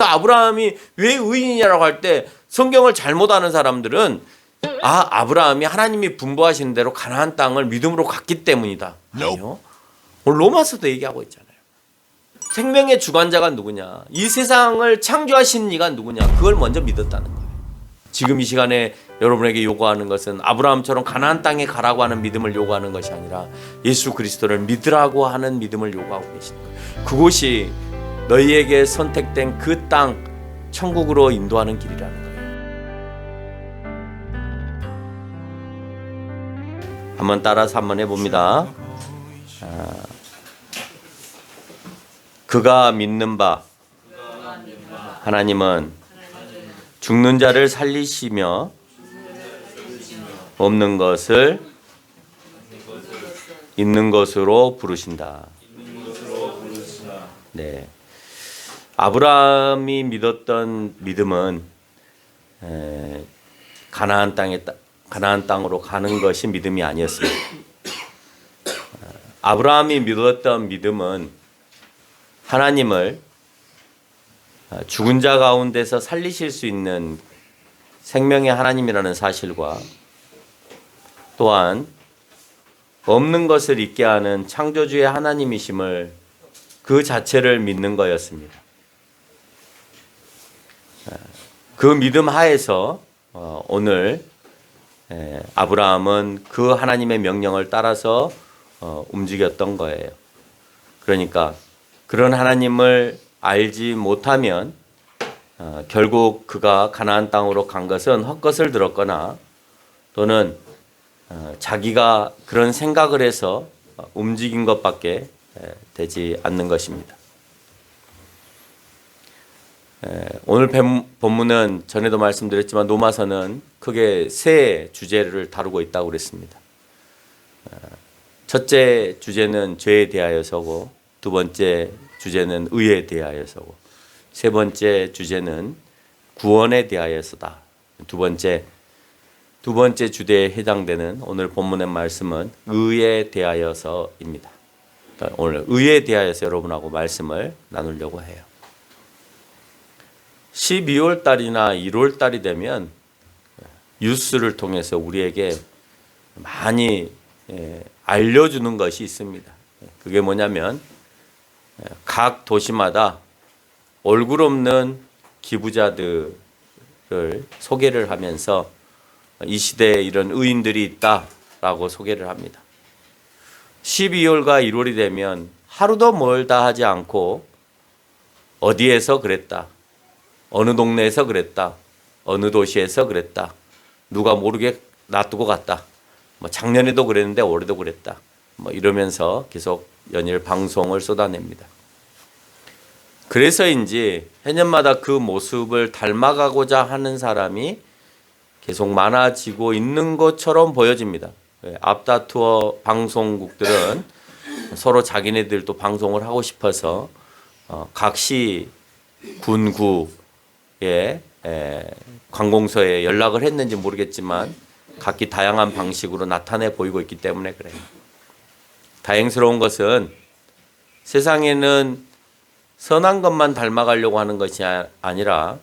아브라함이 왜 의인이라고 할 때 성경을 잘못 아는 사람들은 아브라함이 하나님이 분부하신 대로 가나안 땅을 믿음으로 갔기 때문이다. 아니요. 오늘 로마서도 얘기하고 있잖아요. 생명의 주관자가 누구냐? 이 세상을 창조하신 이가 누구냐? 그걸 먼저 믿었다는 거예요. 지금 이 시간에 여러분에게 요구하는 것은 아브라함처럼 가나안 땅에 가라고 하는 믿음을 요구하는 것이 아니라 예수 그리스도를 믿으라고 하는 믿음을 요구하고 계시는 거예요. 그곳이 너희에게 선택된 그 땅, 천국으로 인도하는 길이라는 거예요. 한번 따라서 한번 해봅니다. 그가 믿는 바 하나님은 죽는 자를 살리시며 없는 것을 있는 것으로 부르신다. 네. 아브라함이 믿었던 믿음은 가나안 땅으로 가는 것이 믿음이 아니었습니다. 아브라함이 믿었던 믿음은 하나님을 죽은 자 가운데서 살리실 수 있는 생명의 하나님이라는 사실과 또한 없는 것을 있게 하는 창조주의 하나님이심을 그 자체를 믿는 거였습니다. 그 믿음 하에서 오늘 아브라함은 그 하나님의 명령을 따라서 움직였던 거예요. 그러니까 그런 하나님을 알지 못하면 결국 그가 가나안 땅으로 간 것은 헛것을 들었거나 또는 자기가 그런 생각을 해서 움직인 것밖에 되지 않는 것입니다. 오늘 본문은 전에도 말씀드렸지만 로마서는 크게 세 주제를 다루고 있다고 그랬습니다. 첫째 주제는 죄에 대하여서고, 두 번째 주제는 의에 대하여서고, 세 번째 주제는 구원에 대하여서다. 두 번째 주제에 해당되는 오늘 본문의 말씀은 의에 대하여서입니다. 오늘 의에 대하여서 여러분하고 말씀을 나누려고 해요. 12월 달이나 1월 달이 되면 뉴스를 통해서 우리에게 많이 알려주는 것이 있습니다. 그게 뭐냐면 각 도시마다 얼굴 없는 기부자들을 소개를 하면서 이 시대에 이런 의인들이 있다라고 소개를 합니다. 12월과 1월이 되면 하루도 멀다 하지 않고 어디에서 그랬다, 어느 동네에서 그랬다, 어느 도시에서 그랬다, 누가 모르게 놔두고 갔다, 작년에도 그랬는데 올해도 그랬다, 이러면서 계속 연일 방송을 쏟아냅니다. 그래서인지 해년마다 그 모습을 닮아가고자 하는 사람이 계속 많아지고 있는 것처럼 보여집니다. 앞다투어 방송국들은 서로 자기네들도 방송을 하고 싶어서 각 시 군구에 관공서에 연락을 했는지 모르겠지만 각기 다양한 방식으로 나타내 보이고 있기 때문에 그래요. 다행스러운 것은 세상에는 선한 것만 닮아가려고 하는 것이 아니라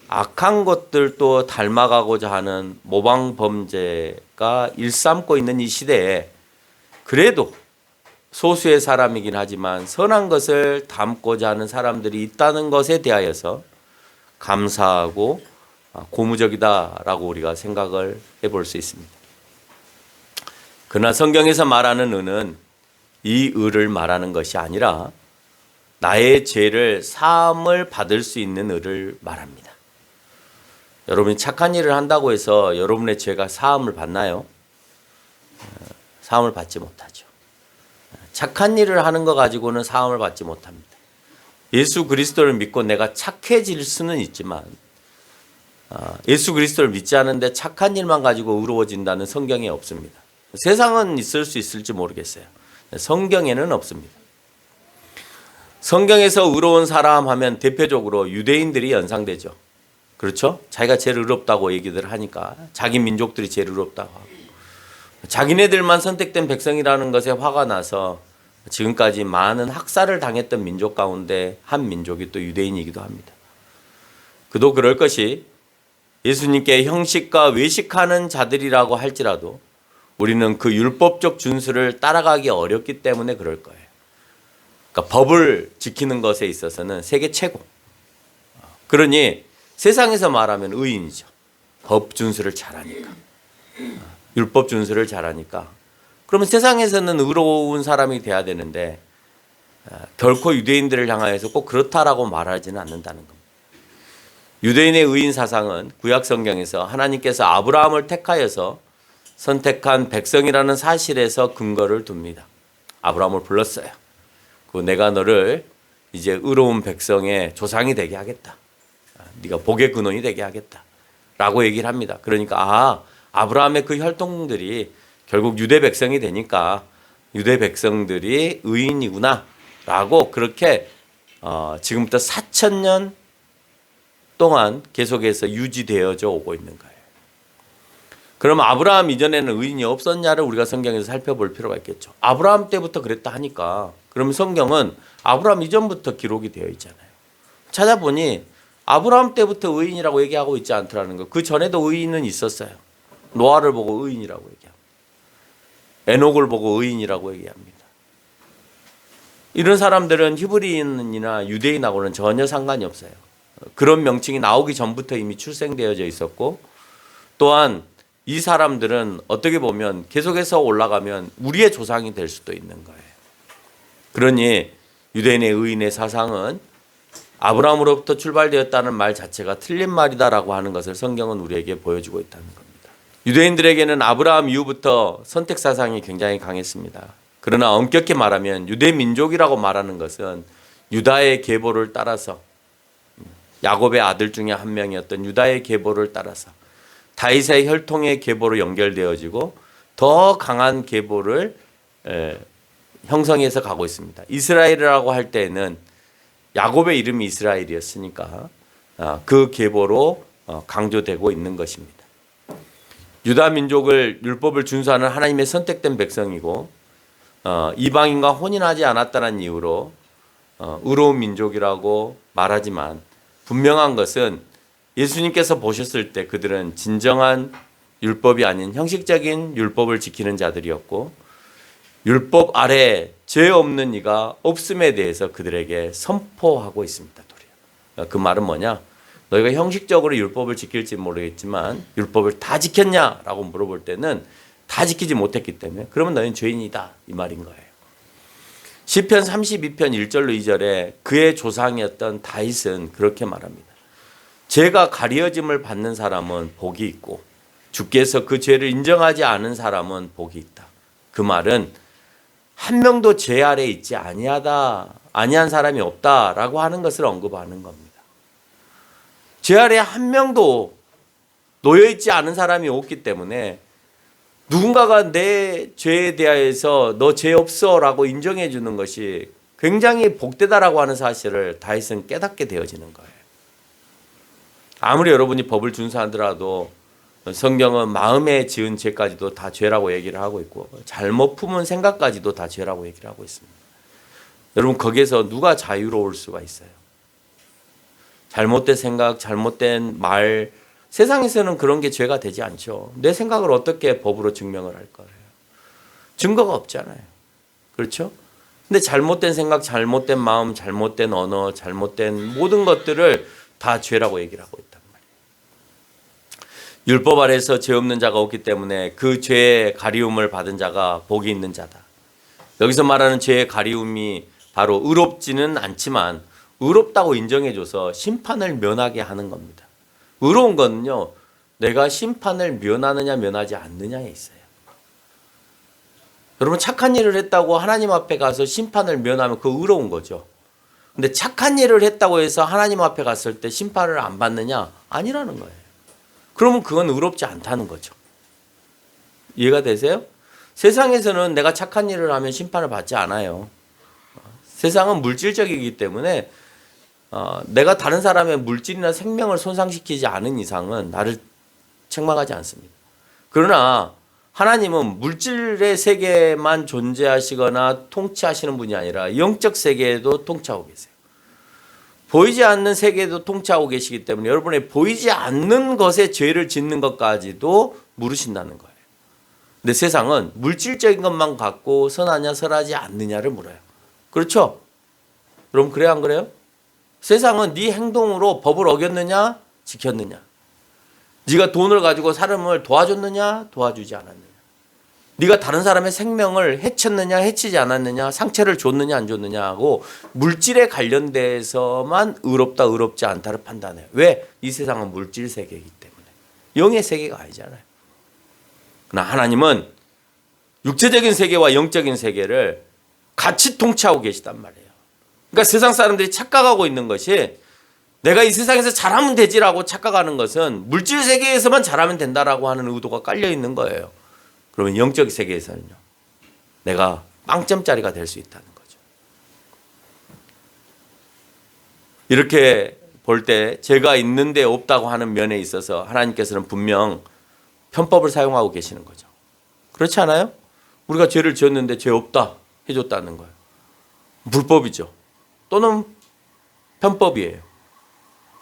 악한 것들도 닮아가고자 하는 모방 범죄가 일삼고 있는 이 시대에 그래도 소수의 사람이긴 하지만 선한 것을 담고자 하는 사람들이 있다는 것에 대하여서 감사하고 고무적이다라고 우리가 생각을 해볼 수 있습니다. 그러나 성경에서 말하는 의는 이 의를 말하는 것이 아니라 나의 죄를 사함을 받을 수 있는 의를 말합니다. 여러분이 착한 일을 한다고 해서 여러분의 죄가 사함을 받나요? 사함을 받지 못하죠. 착한 일을 하는 것 가지고는 사함을 받지 못합니다. 예수 그리스도를 믿고 내가 착해질 수는 있지만 예수 그리스도를 믿지 않은데 착한 일만 가지고 의로워진다는 성경에 없습니다. 세상은 있을 수 있을지 모르겠어요. 성경에는 없습니다. 성경에서 의로운 사람 하면 대표적으로 유대인들이 연상되죠. 그렇죠? 자기가 제일 의롭다고 얘기들 하니까 자기 민족들이 제일 의롭다고 하고 자기네들만 선택된 백성이라는 것에 화가 나서 지금까지 많은 학살을 당했던 민족 가운데 한 민족이 또 유대인이기도 합니다. 그도 그럴 것이 예수님께 형식과 외식하는 자들이라고 할지라도 우리는 그 율법적 준수를 따라가기 어렵기 때문에 그럴 거예요. 그러니까 법을 지키는 것에 있어서는 세계 최고. 그러니 세상에서 말하면 의인이죠. 법 준수를 잘하니까. 율법 준수를 잘하니까. 그러면 세상에서는 의로운 사람이 돼야 되는데 결코 유대인들을 향하여서 꼭 그렇다라고 말하지는 않는다는 겁니다. 유대인의 의인 사상은 구약 성경에서 하나님께서 아브라함을 택하여서 선택한 백성이라는 사실에서 근거를 둡니다. 아브라함을 불렀어요. 그 내가 너를 이제 의로운 백성의 조상이 되게 하겠다. 네가 복의 근원이 되게 하겠다. 라고 얘기를 합니다. 그러니까 아브라함의 그 혈통들이 결국 유대 백성이 되니까 유대 백성들이 의인이구나 라고 그렇게 지금부터 4,000년 동안 계속해서 유지되어져 오고 있는 거예요. 그럼 아브라함 이전에는 의인이 없었냐를 우리가 성경에서 살펴볼 필요가 있겠죠. 아브라함 때부터 그랬다 하니까 그럼 성경은 아브라함 이전부터 기록이 되어 있잖아요. 찾아보니 아브라함 때부터 의인이라고 얘기하고 있지 않더라는 거. 그 전에도 의인은 있었어요. 노아를 보고 의인이라고 얘기합니다. 에녹을 보고 의인이라고 얘기합니다. 이런 사람들은 히브리인이나 유대인하고는 전혀 상관이 없어요. 그런 명칭이 나오기 전부터 이미 출생되어져 있었고 또한 이 사람들은 어떻게 보면 계속해서 올라가면 우리의 조상이 될 수도 있는 거예요. 그러니 유대인의 의인의 사상은 아브라함으로부터 출발되었다는 말 자체가 틀린 말이다라고 하는 것을 성경은 우리에게 보여주고 있다는 겁니다. 유대인들에게는 아브라함 이후부터 선택 사상이 굉장히 강했습니다. 그러나 엄격히 말하면 유대 민족이라고 말하는 것은 유다의 계보를 따라서 야곱의 아들 중에 한 명이었던 유다의 계보를 따라서 다윗의 혈통의 계보로 연결되어지고 더 강한 계보를 형성해서 가고 있습니다. 이스라엘이라고 할 때에는 야곱의 이름이 이스라엘이었으니까 그 계보로 강조되고 있는 것입니다. 유다 민족을 율법을 준수하는 하나님의 선택된 백성이고 이방인과 혼인하지 않았다는 이유로 의로운 민족이라고 말하지만 분명한 것은 예수님께서 보셨을 때 그들은 진정한 율법이 아닌 형식적인 율법을 지키는 자들이었고 율법 아래 죄 없는 이가 없음에 대해서 그들에게 선포하고 있습니다. 그 말은 뭐냐? 너희가 형식적으로 율법을 지킬지 모르겠지만 율법을 다 지켰냐라고 물어볼 때는 다 지키지 못했기 때문에 그러면 너희는 죄인이다 이 말인 거예요. 시편 32편 1절로 2절에 그의 조상이었던 다윗은 그렇게 말합니다. 죄가 가려짐을 받는 사람은 복이 있고 주께서 그 죄를 인정하지 않은 사람은 복이 있다. 그 말은 한 명도 죄 아래 있지 아니한 사람이 없다라고 하는 것을 언급하는 겁니다. 죄 아래 한 명도 놓여 있지 않은 사람이 없기 때문에 누군가가 내 죄에 대해서 너 죄 없어라고 인정해 주는 것이 굉장히 복되다라고 하는 사실을 다윗은 깨닫게 되어지는 거예요. 아무리 여러분이 법을 준수하더라도 성경은 마음에 지은 죄까지도 다 죄라고 얘기를 하고 있고 잘못 품은 생각까지도 다 죄라고 얘기를 하고 있습니다. 여러분 거기에서 누가 자유로울 수가 있어요? 잘못된 생각, 잘못된 말 세상에서는 그런 게 죄가 되지 않죠. 내 생각을 어떻게 법으로 증명을 할 거예요? 증거가 없잖아요. 그렇죠? 근데 잘못된 생각, 잘못된 마음, 잘못된 언어, 잘못된 모든 것들을 다 죄라고 얘기를 하고 있단 말이에요. 율법 아래서 죄 없는 자가 없기 때문에 그 죄의 가리움을 받은 자가 복이 있는 자다. 여기서 말하는 죄의 가리움이 바로 의롭지는 않지만 의롭다고 인정해줘서 심판을 면하게 하는 겁니다. 의로운 거는요, 내가 심판을 면하느냐 면하지 않느냐에 있어요. 여러분 착한 일을 했다고 하나님 앞에 가서 심판을 면하면 그거 의로운 거죠. 근데 착한 일을 했다고 해서 하나님 앞에 갔을 때 심판을 안 받느냐? 아니라는 거예요. 그러면 그건 의롭지 않다는 거죠. 이해가 되세요? 세상에서는 내가 착한 일을 하면 심판을 받지 않아요. 세상은 물질적이기 때문에 내가 다른 사람의 물질이나 생명을 손상시키지 않은 이상은 나를 책망하지 않습니다. 그러나 하나님은 물질의 세계만 존재하시거나 통치하시는 분이 아니라 영적 세계에도 통치하고 계세요. 보이지 않는 세계도 통치하고 계시기 때문에 여러분의 보이지 않는 것에 죄를 짓는 것까지도 물으신다는 거예요. 근데 세상은 물질적인 것만 갖고 선하냐 선하지 않느냐를 물어요. 그렇죠? 여러분 그래요 안 그래요? 세상은 네 행동으로 법을 어겼느냐 지켰느냐, 네가 돈을 가지고 사람을 도와줬느냐 도와주지 않았느냐, 네가 다른 사람의 생명을 해쳤느냐 해치지 않았느냐, 상처를 줬느냐 안 줬느냐 하고 물질에 관련돼서만 의롭다 의롭지 않다를 판단해요. 왜? 이 세상은 물질 세계이기 때문에. 영의 세계가 아니잖아요. 그러나 하나님은 육체적인 세계와 영적인 세계를 같이 통치하고 계시단 말이에요. 그러니까 세상 사람들이 착각하고 있는 것이 내가 이 세상에서 잘하면 되지라고 착각하는 것은 물질 세계에서만 잘하면 된다라고 하는 의도가 깔려 있는 거예요. 그러면 영적 세계에서는요, 내가 빵점짜리가 될 수 있다는 거죠. 이렇게 볼 때 죄가 있는데 없다고 하는 면에 있어서 하나님께서는 분명 편법을 사용하고 계시는 거죠. 그렇지 않아요? 우리가 죄를 지었는데 죄 없다 해줬다는 거예요. 불법이죠. 또는 편법이에요.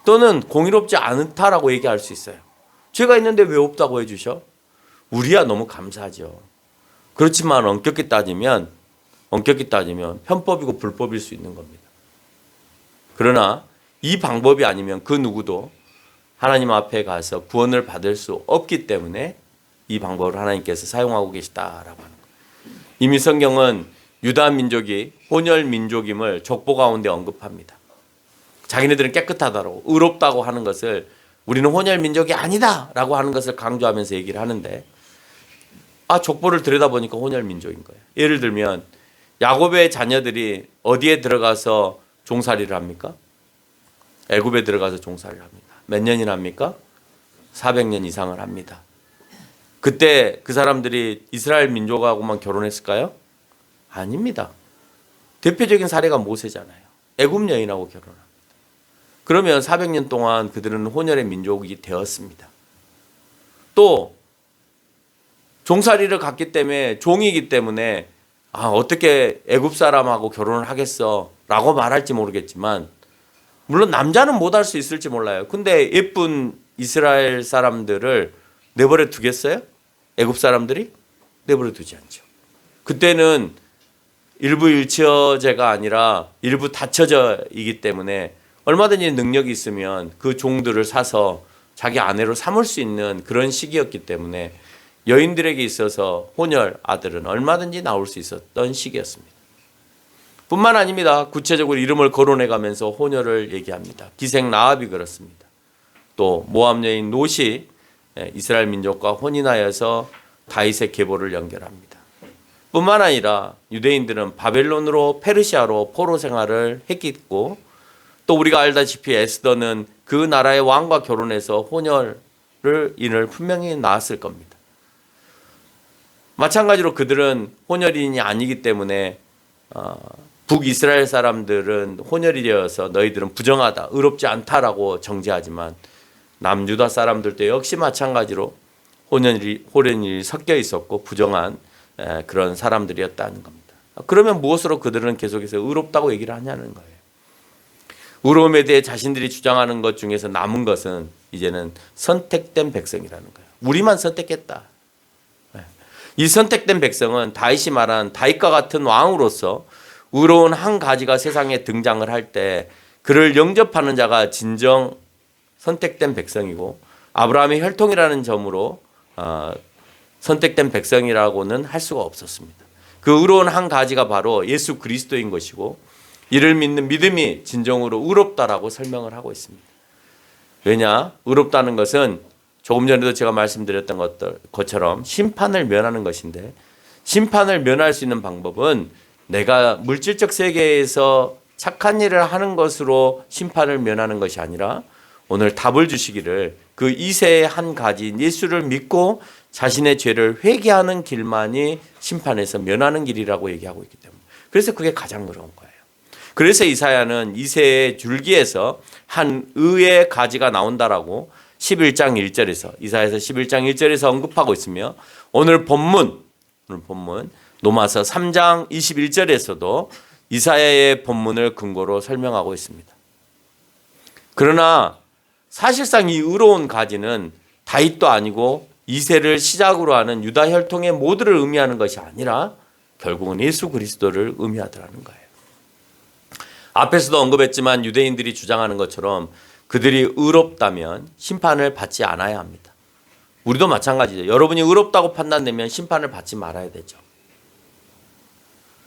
또는 공의롭지 않다라고 얘기할 수 있어요. 죄가 있는데 왜 없다고 해주셔? 우리야 너무 감사하죠. 그렇지만 엄격히 따지면 편법이고 불법일 수 있는 겁니다. 그러나 이 방법이 아니면 그 누구도 하나님 앞에 가서 구원을 받을 수 없기 때문에 이 방법을 하나님께서 사용하고 계시다라고 하는 거예요. 이미 성경은 유다 민족이 혼혈 민족임을 족보 가운데 언급합니다. 자기네들은 깨끗하다고 의롭다고 하는 것을 우리는 혼혈 민족이 아니다라고 하는 것을 강조하면서 얘기를 하는데, 족보를 들여다보니까 혼혈 민족인 거예요. 예를 들면 야곱의 자녀들이 어디에 들어가서 종살이를 합니까? 애굽에 들어가서 종살이를 합니다. 몇 년이나 합니까? 400년 이상을 합니다. 그때 그 사람들이 이스라엘 민족하고만 결혼했을까요? 아닙니다. 대표적인 사례가 모세잖아요. 애굽 여인하고 결혼합니다. 그러면 400년 동안 그들은 혼혈의 민족이 되었습니다. 또 종살이를 갔기 때문에, 종이기 때문에 어떻게 애굽 사람하고 결혼을 하겠어 라고 말할지 모르겠지만, 물론 남자는 못할 수 있을지 몰라요. 근데 예쁜 이스라엘 사람들을 내버려 두겠어요? 애굽 사람들이? 내버려 두지 않죠. 그때는 일부 일처제가 아니라 일부 다처제이기 때문에 얼마든지 능력이 있으면 그 종들을 사서 자기 아내로 삼을 수 있는 그런 시기였기 때문에 여인들에게 있어서 혼혈 아들은 얼마든지 나올 수 있었던 시기였습니다. 뿐만 아닙니다. 구체적으로 이름을 거론해 가면서 혼혈을 얘기합니다. 기생 라합이 그렇습니다. 또 모압 여인 롯이 이스라엘 민족과 혼인하여서 다윗의 계보를 연결합니다. 뿐만 아니라 유대인들은 바벨론으로 페르시아로 포로 생활을 했고, 또 우리가 알다시피 에스더는 그 나라의 왕과 결혼해서 혼혈인을 분명히 낳았을 겁니다. 마찬가지로 그들은 혼혈인이 아니기 때문에 북이스라엘 사람들은 혼혈이 되어서 너희들은 부정하다, 의롭지 않다라고 정죄하지만 남유다 사람들도 역시 마찬가지로 혼혈이 섞여 있었고 부정한 그런 사람들이었다는 겁니다. 그러면 무엇으로 그들은 계속해서 의롭다고 얘기를 하냐는 거예요. 의로움에 대해 자신들이 주장하는 것 중에서 남은 것은 이제는 선택된 백성이라는 거예요. 우리만 선택했다. 이 선택된 백성은 다윗이 말한 다윗과 같은 왕으로서 의로운 한 가지가 세상에 등장을 할 때 그를 영접하는 자가 진정 선택된 백성이고, 아브라함의 혈통이라는 점으로 선택된 백성이라고는 할 수가 없었습니다. 그 의로운 한 가지가 바로 예수 그리스도인 것이고, 이를 믿는 믿음이 진정으로 의롭다라고 설명을 하고 있습니다. 왜냐? 의롭다는 것은 조금 전에도 제가 말씀드렸던 것처럼 심판을 면하는 것인데, 심판을 면할 수 있는 방법은 내가 물질적 세계에서 착한 일을 하는 것으로 심판을 면하는 것이 아니라, 오늘 답을 주시기를 그 이세의 한 가지인 예수를 믿고 자신의 죄를 회개하는 길만이 심판에서 면하는 길이라고 얘기하고 있기 때문에, 그래서 그게 가장 어려운 거예요. 그래서 이사야는 이새의 줄기에서 한 의의 가지가 나온다라고 11장 1절에서 이사야서 11장 1절에서 언급하고 있으며, 오늘 본문 로마서 3장 21절에서도 이사야의 본문을 근거로 설명하고 있습니다. 그러나 사실상 이 의로운 가지는 다윗도 아니고 이새를 시작으로 하는 유다 혈통의 모두를 의미하는 것이 아니라 결국은 예수 그리스도를 의미하더라는 거예요. 앞에서도 언급했지만 유대인들이 주장하는 것처럼 그들이 의롭다면 심판을 받지 않아야 합니다. 우리도 마찬가지죠. 여러분이 의롭다고 판단되면 심판을 받지 말아야 되죠.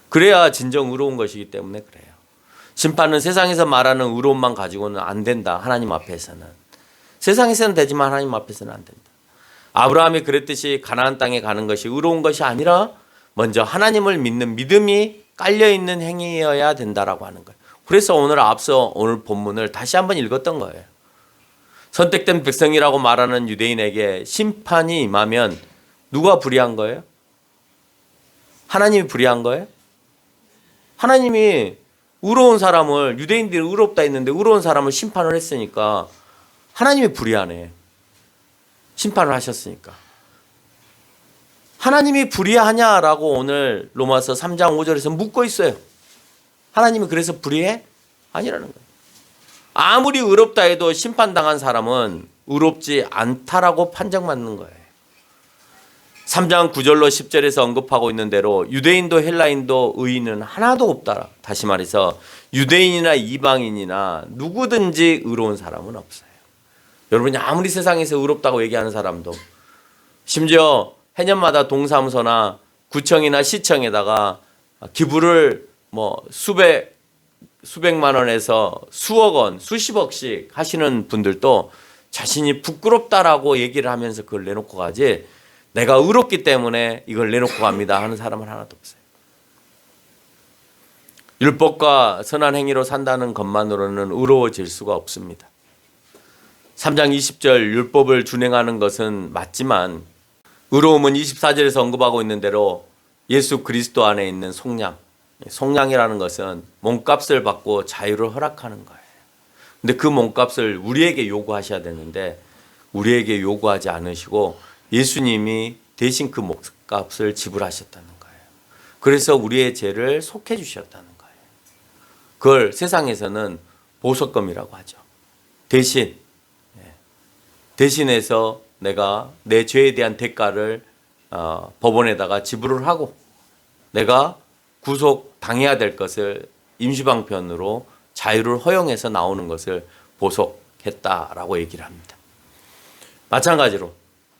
그래야 진정 의로운 것이기 때문에 그래요. 심판은 세상에서 말하는 의로움만 가지고는 안 된다. 하나님 앞에서는. 세상에서는 되지만 하나님 앞에서는 안 된다. 아브라함이 그랬듯이 가나안 땅에 가는 것이 의로운 것이 아니라 먼저 하나님을 믿는 믿음이 깔려있는 행위여야 된다라고 하는 거예요. 그래서 오늘 본문을 다시 한번 읽었던 거예요. 선택된 백성이라고 말하는 유대인에게 심판이 임하면 누가 불의한 거예요? 하나님이 불의한 거예요? 하나님이 의로운 사람을, 유대인들이 의롭다 했는데 의로운 사람을 심판을 했으니까 하나님이 불의하네. 심판을 하셨으니까. 하나님이 불의하냐라고 오늘 로마서 3장 5절에서 묻고 있어요. 하나님이 그래서 불의해? 아니라는 거예요. 아무리 의롭다 해도 심판당한 사람은 의롭지 않다라고 판정받는 거예요. 3장 9절로 10절에서 언급하고 있는 대로 유대인도 헬라인도 의인은 하나도 없다. 다시 말해서 유대인이나 이방인이나 누구든지 의로운 사람은 없어요. 여러분이 아무리 세상에서 의롭다고 얘기하는 사람도 심지어 해년마다 동사무소나 구청이나 시청에다가 기부를 수백만 원에서 수억 원, 수십억씩 하시는 분들도 자신이 부끄럽다라고 얘기를 하면서 그걸 내놓고 가지 내가 의롭기 때문에 이걸 내놓고 갑니다 하는 사람은 하나도 없어요. 율법과 선한 행위로 산다는 것만으로는 의로워질 수가 없습니다. 3장 20절 율법을 준행하는 것은 맞지만 의로움은 24절에서 언급하고 있는 대로 예수 그리스도 안에 있는 속량. 속량이라는 것은 몸값을 받고 자유를 허락하는 거예요. 근데 그 몸값을 우리에게 요구하셔야 되는데 우리에게 요구하지 않으시고 예수님이 대신 그 몸값을 지불하셨다는 거예요. 그래서 우리의 죄를 속해 주셨다는 거예요. 그걸 세상에서는 보석금이라고 하죠. 대신해서 내가 내 죄에 대한 대가를 법원에다가 지불을 하고 내가 구속당해야 될 것을 임시방편으로 자유를 허용해서 나오는 것을 보석했다라고 얘기를 합니다. 마찬가지로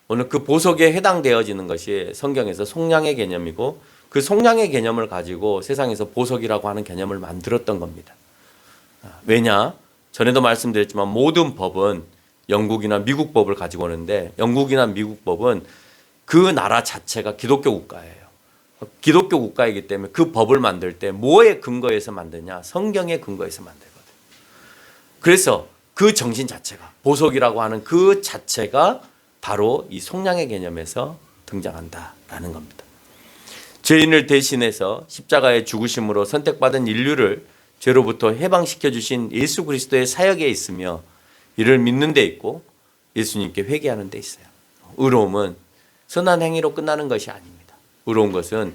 오늘 그 보석에 해당되어지는 것이 성경에서 속량의 개념이고 그 속량의 개념을 가지고 세상에서 보석이라고 하는 개념을 만들었던 겁니다. 왜냐? 전에도 말씀드렸지만 모든 법은 영국이나 미국 법을 가지고 오는데 영국이나 미국 법은 그 나라 자체가 기독교 국가예요. 기독교 국가이기 때문에 그 법을 만들 때 뭐에 근거해서 만드냐? 성경에 근거해서 만들거든요. 그래서 그 정신 자체가 보석이라고 하는 그 자체가 바로 이 속량의 개념에서 등장한다라는 겁니다. 죄인을 대신해서 십자가의 죽으심으로 선택받은 인류를 죄로부터 해방시켜 주신 예수 그리스도의 사역에 있으며 이를 믿는 데 있고 예수님께 회개하는 데 있어요. 의로움은 선한 행위로 끝나는 것이 아닙니다. 의로운 것은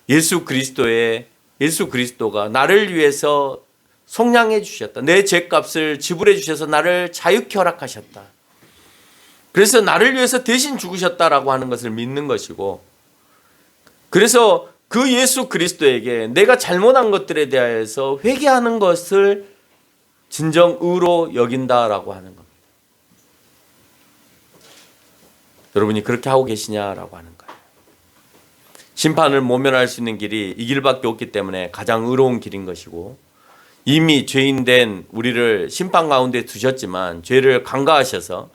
예수 그리스도가 나를 위해서 속량해 주셨다. 내 죄값을 지불해 주셔서 나를 자유케 허락하셨다. 그래서 나를 위해서 대신 죽으셨다라고 하는 것을 믿는 것이고 그래서 그 예수 그리스도에게 내가 잘못한 것들에 대해서 회개하는 것을 진정 의로 여긴다라고 하는 겁니다. 여러분이 그렇게 하고 계시냐라고 하는 거예요. 심판을 모면할 수 있는 길이 이 길밖에 없기 때문에 가장 의로운 길인 것이고 이미 죄인된 우리를 심판 가운데 두셨지만 죄를 간과하셔서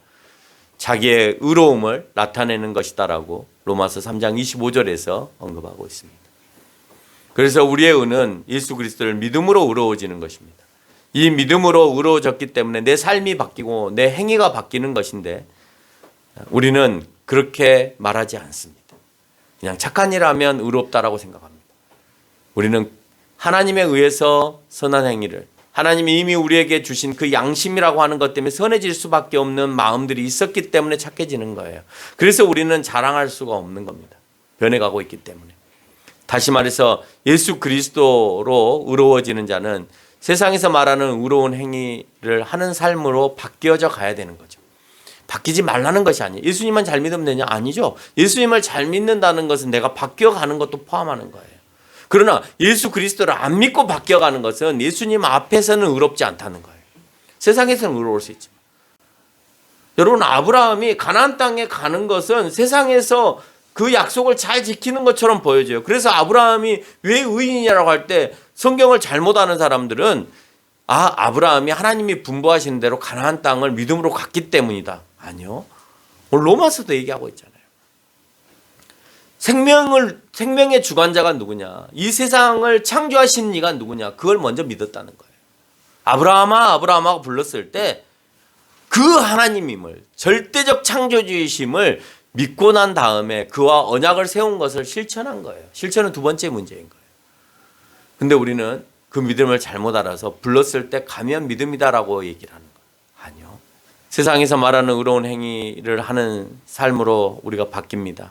자기의 의로움을 나타내는 것이다라고 로마서 3장 25절에서 언급하고 있습니다. 그래서 우리의 의는 예수 그리스도를 믿음으로 의로워지는 것입니다. 이 믿음으로 의로워졌기 때문에 내 삶이 바뀌고 내 행위가 바뀌는 것인데 우리는 그렇게 말하지 않습니다. 그냥 착한 일 하면 의롭다라고 생각합니다. 우리는 하나님에 의해서 선한 행위를 하나님이 이미 우리에게 주신 그 양심이라고 하는 것 때문에 선해질 수밖에 없는 마음들이 있었기 때문에 착해지는 거예요. 그래서 우리는 자랑할 수가 없는 겁니다. 변해가고 있기 때문에. 다시 말해서 예수 그리스도로 의로워지는 자는 세상에서 말하는 의로운 행위를 하는 삶으로 바뀌어져 가야 되는 거죠. 바뀌지 말라는 것이 아니에요. 예수님만 잘 믿으면 되냐? 아니죠. 예수님을 잘 믿는다는 것은 내가 바뀌어가는 것도 포함하는 거예요. 그러나 예수 그리스도를 안 믿고 바뀌어가는 것은 예수님 앞에서는 의롭지 않다는 거예요. 세상에서는 의로울 수 있지만. 여러분, 아브라함이 가나안 땅에 가는 것은 세상에서 그 약속을 잘 지키는 것처럼 보여져요. 그래서 아브라함이 왜 의인이라고 할 때 성경을 잘못 아는 사람들은 아브라함이 하나님이 분부하신 대로 가나안 땅을 믿음으로 갔기 때문이다. 아니요. 오늘 로마서도 얘기하고 있잖아요. 생명의 주관자가 누구냐? 이 세상을 창조하신 이가 누구냐? 그걸 먼저 믿었다는 거예요. 아브라함아 불렀을 때 그 하나님임을, 절대적 창조주이심을 믿고 난 다음에 그와 언약을 세운 것을 실천한 거예요. 실천은 두 번째 문제인 거예요. 근데 우리는 그 믿음을 잘못 알아서 불렀을 때 가면 믿음이다라고 얘기를 하는 거예요. 아니요. 세상에서 말하는 의로운 행위를 하는 삶으로 우리가 바뀝니다.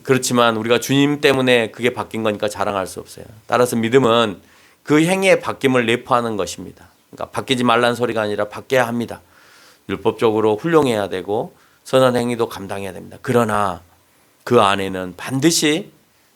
그렇지만 우리가 주님 때문에 그게 바뀐 거니까 자랑할 수 없어요. 따라서 믿음은 그 행위의 바뀜을 내포하는 것입니다. 그러니까 바뀌지 말라는 소리가 아니라 바뀌어야 합니다. 율법적으로 훌륭해야 되고 선한 행위도 감당해야 됩니다. 그러나 그 안에는 반드시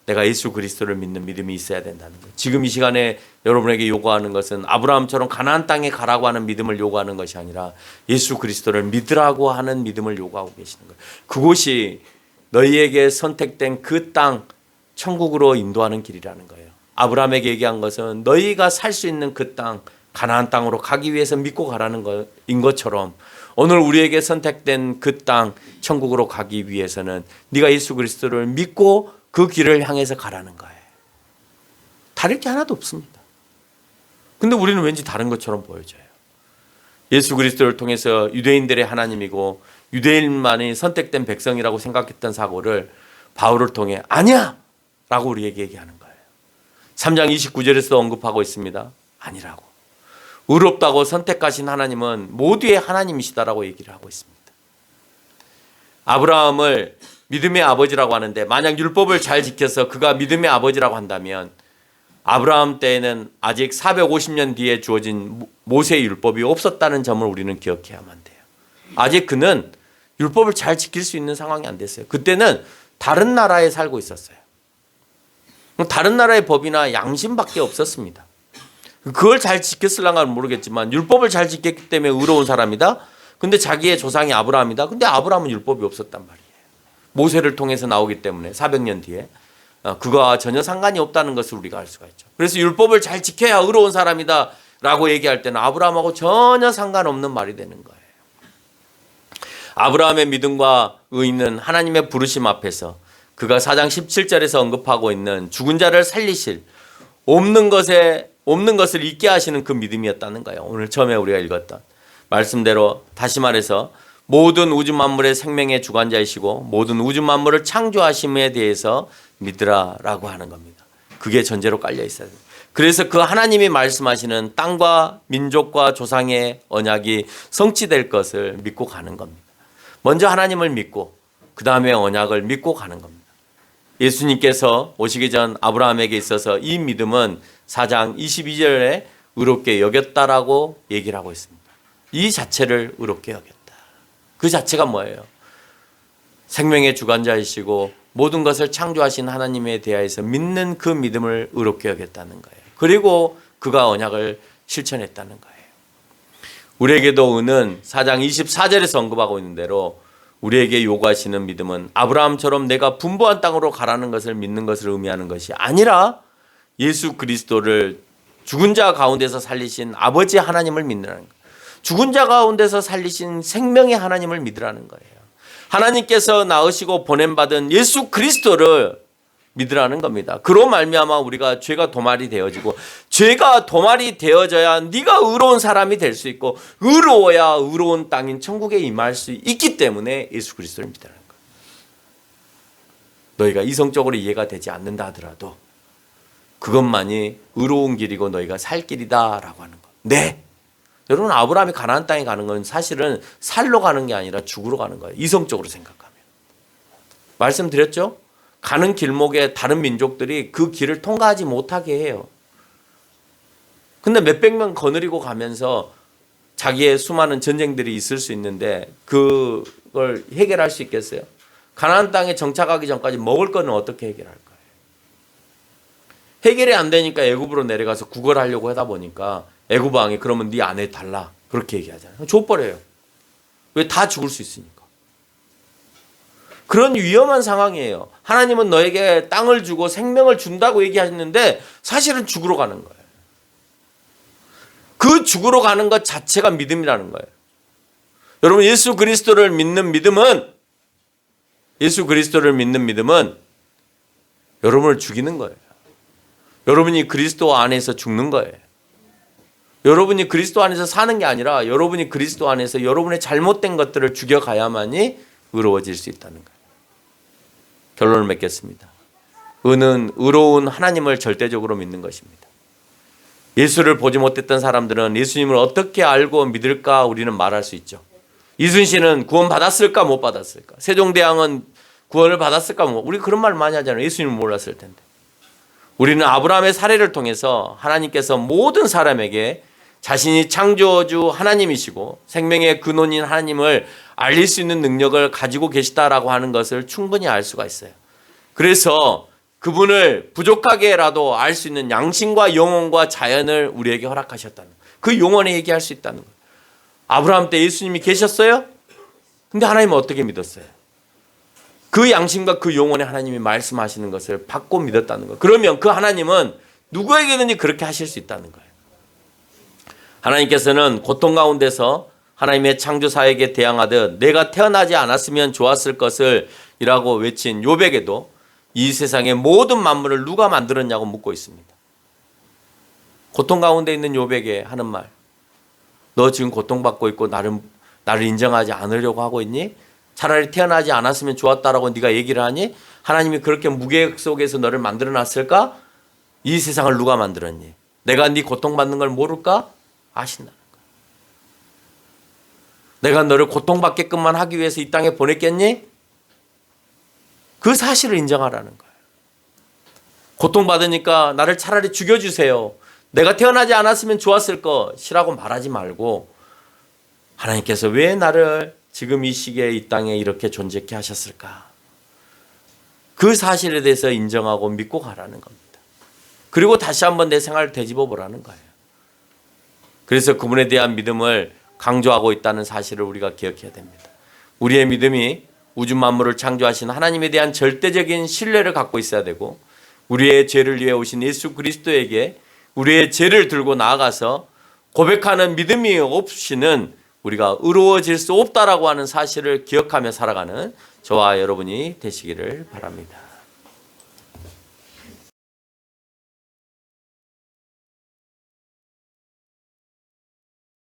내가 예수 그리스도를 믿는 믿음이 있어야 된다는 거예요. 지금 이 시간에 여러분에게 요구하는 것은 아브라함처럼 가나안 땅에 가라고 하는 믿음을 요구하는 것이 아니라 예수 그리스도를 믿으라고 하는 믿음을 요구하고 계시는 거예요. 그곳이 너희에게 선택된 그 땅, 천국으로 인도하는 길이라는 거예요. 아브라함에게 얘기한 것은 너희가 살 수 있는 그 땅, 가나안 땅으로 가기 위해서 믿고 가라는 것인 것처럼 오늘 우리에게 선택된 그 땅, 천국으로 가기 위해서는 네가 예수 그리스도를 믿고 그 길을 향해서 가라는 거예요. 다를 게 하나도 없습니다. 근데 우리는 왠지 다른 것처럼 보여져요. 예수 그리스도를 통해서 유대인들의 하나님이고 유대인만이 선택된 백성이라고 생각했던 사고를 바울을 통해 아니야! 라고 우리에게 얘기하는 거예요. 3장 29절에서 언급하고 있습니다. 아니라고. 의롭다고 선택하신 하나님은 모두의 하나님이시다라고 얘기를 하고 있습니다. 아브라함을 믿음의 아버지라고 하는데 만약 율법을 잘 지켜서 그가 믿음의 아버지라고 한다면 아브라함 때에는 아직 450년 뒤에 주어진 모세의 율법이 없었다는 점을 우리는 기억해야만 돼요. 아직 그는 율법을 잘 지킬 수 있는 상황이 안 됐어요. 그때는 다른 나라에 살고 있었어요. 다른 나라의 법이나 양심밖에 없었습니다. 그걸 잘 지켰을랑가는 모르겠지만 율법을 잘 지켰기 때문에 의로운 사람이다. 근데 자기의 조상이 아브라함이다. 근데 아브라함은 율법이 없었단 말이에요. 모세를 통해서 나오기 때문에 400년 뒤에 그거와 전혀 상관이 없다는 것을 우리가 알 수가 있죠. 그래서 율법을 잘 지켜야 의로운 사람이다 라고 얘기할 때는 아브라함하고 전혀 상관없는 말이 되는 거예요. 아브라함의 믿음과 의는 하나님의 부르심 앞에서 그가 4장 17절에서 언급하고 있는 죽은 자를 살리실 없는 것을 있게 하시는 그 믿음이었다는 거예요. 오늘 처음에 우리가 읽었던 말씀대로 다시 말해서 모든 우주 만물의 생명의 주관자이시고 모든 우주 만물을 창조하심에 대해서 믿으라라고 하는 겁니다. 그게 전제로 깔려 있어야 돼요. 그래서 그 하나님이 말씀하시는 땅과 민족과 조상의 언약이 성취될 것을 믿고 가는 겁니다. 먼저 하나님을 믿고 그 다음에 언약을 믿고 가는 겁니다. 예수님께서 오시기 전 아브라함에게 있어서 이 믿음은 4장 22절에 의롭게 여겼다라고 얘기를 하고 있습니다. 이 자체를 의롭게 여겼다. 그 자체가 뭐예요? 생명의 주관자이시고 모든 것을 창조하신 하나님에 대하여서 믿는 그 믿음을 의롭게 여겼다는 거예요. 그리고 그가 언약을 실천했다는 거예요. 우리에게도 은은 4장 24절에서 언급하고 있는 대로 우리에게 요구하시는 믿음은 아브라함처럼 내가 분부한 땅으로 가라는 것을 믿는 것을 의미하는 것이 아니라 예수 그리스도를 죽은 자 가운데서 살리신 아버지 하나님을 믿으라는 거예요. 죽은 자 가운데서 살리신 생명의 하나님을 믿으라는 거예요. 하나님께서 낳으시고 보냄받은 예수 그리스도를 믿으라는 겁니다. 그로 말미암아 우리가 죄가 도말이 되어지고 죄가 도말이 되어져야 네가 의로운 사람이 될 수 있고 의로워야 의로운 땅인 천국에 임할 수 있기 때문에 예수 그리스도를 믿으라는 거예요. 너희가 이성적으로 이해가 되지 않는다 하더라도 그것만이 의로운 길이고 너희가 살 길이다라고 하는 거. 네. 여러분 아브라함이 가나안 땅에 가는 건 사실은 살로 가는 게 아니라 죽으러 가는 거예요. 이성적으로 생각하면. 말씀드렸죠? 가는 길목에 다른 민족들이 그 길을 통과하지 못하게 해요. 근데 몇백 명 거느리고 가면서 자기의 수많은 전쟁들이 있을 수 있는데 그걸 해결할 수 있겠어요? 가나안 땅에 정착하기 전까지 먹을 거는 어떻게 해결할 거예요? 해결이 안 되니까 애굽으로 내려가서 구걸하려고 하다 보니까 애굽 왕이 그러면 네 아내 달라 그렇게 얘기하잖아요. 줘버려요. 왜? 다 죽을 수 있으니까. 그런 위험한 상황이에요. 하나님은 너에게 땅을 주고 생명을 준다고 얘기하셨는데 사실은 죽으러 가는 거예요. 그 죽으러 가는 것 자체가 믿음이라는 거예요. 여러분, 예수 그리스도를 믿는 믿음은 여러분을 죽이는 거예요. 여러분이 그리스도 안에서 죽는 거예요. 여러분이 그리스도 안에서 사는 게 아니라 여러분이 그리스도 안에서 여러분의 잘못된 것들을 죽여가야만이 의로워질 수 있다는 거예요. 결론을 맺겠습니다. 의는 의로운 하나님을 절대적으로 믿는 것입니다. 예수를 보지 못했던 사람들은 예수님을 어떻게 알고 믿을까 우리는 말할 수 있죠. 이순신은 구원 받았을까 못 받았을까? 세종대왕은 구원을 받았을까 못? 우리 그런 말 많이 하잖아요. 예수님을 몰랐을 텐데. 우리는 아브라함의 사례를 통해서 하나님께서 모든 사람에게 자신이 창조주 하나님이시고 생명의 근원인 하나님을 알릴 수 있는 능력을 가지고 계시다라고 하는 것을 충분히 알 수가 있어요. 그래서 그분을 부족하게라도 알 수 있는 양심과 영혼과 자연을 우리에게 허락하셨다는 거예요. 그 영혼에 얘기할 수 있다는 거예요. 아브라함 때 예수님이 계셨어요? 근데 하나님은 어떻게 믿었어요? 그 양심과 그 영혼에 하나님이 말씀하시는 것을 받고 믿었다는 거예요. 그러면 그 하나님은 누구에게든지 그렇게 하실 수 있다는 거예요. 하나님께서는 고통 가운데서 하나님의 창조사에게 대항하듯 내가 태어나지 않았으면 좋았을 것을 이라고 외친 욥에게도 이 세상의 모든 만물을 누가 만들었냐고 묻고 있습니다. 고통 가운데 있는 욥에게 하는 말, 너 지금 고통받고 있고 나를 인정하지 않으려고 하고 있니? 차라리 태어나지 않았으면 좋았다라고 네가 얘기를 하니? 하나님이 그렇게 무계획 속에서 너를 만들어 놨을까? 이 세상을 누가 만들었니? 내가 네 고통받는 걸 모를까? 아신다는 거야. 내가 너를 고통받게끔만 하기 위해서 이 땅에 보냈겠니? 그 사실을 인정하라는 거예요. 고통받으니까 나를 차라리 죽여주세요. 내가 태어나지 않았으면 좋았을 것이라고 말하지 말고 하나님께서 왜 나를 지금 이 시기에 이 땅에 이렇게 존재케 하셨을까? 그 사실에 대해서 인정하고 믿고 가라는 겁니다. 그리고 다시 한번 내 생활을 되짚어 보라는 거예요. 그래서 그분에 대한 믿음을 강조하고 있다는 사실을 우리가 기억해야 됩니다. 우리의 믿음이 우주 만물을 창조하신 하나님에 대한 절대적인 신뢰를 갖고 있어야 되고 우리의 죄를 위해 오신 예수 그리스도에게 우리의 죄를 들고 나아가서 고백하는 믿음이 없이는 우리가 의로워질 수 없다라고 하는 사실을 기억하며 살아가는 저와 여러분이 되시기를 바랍니다.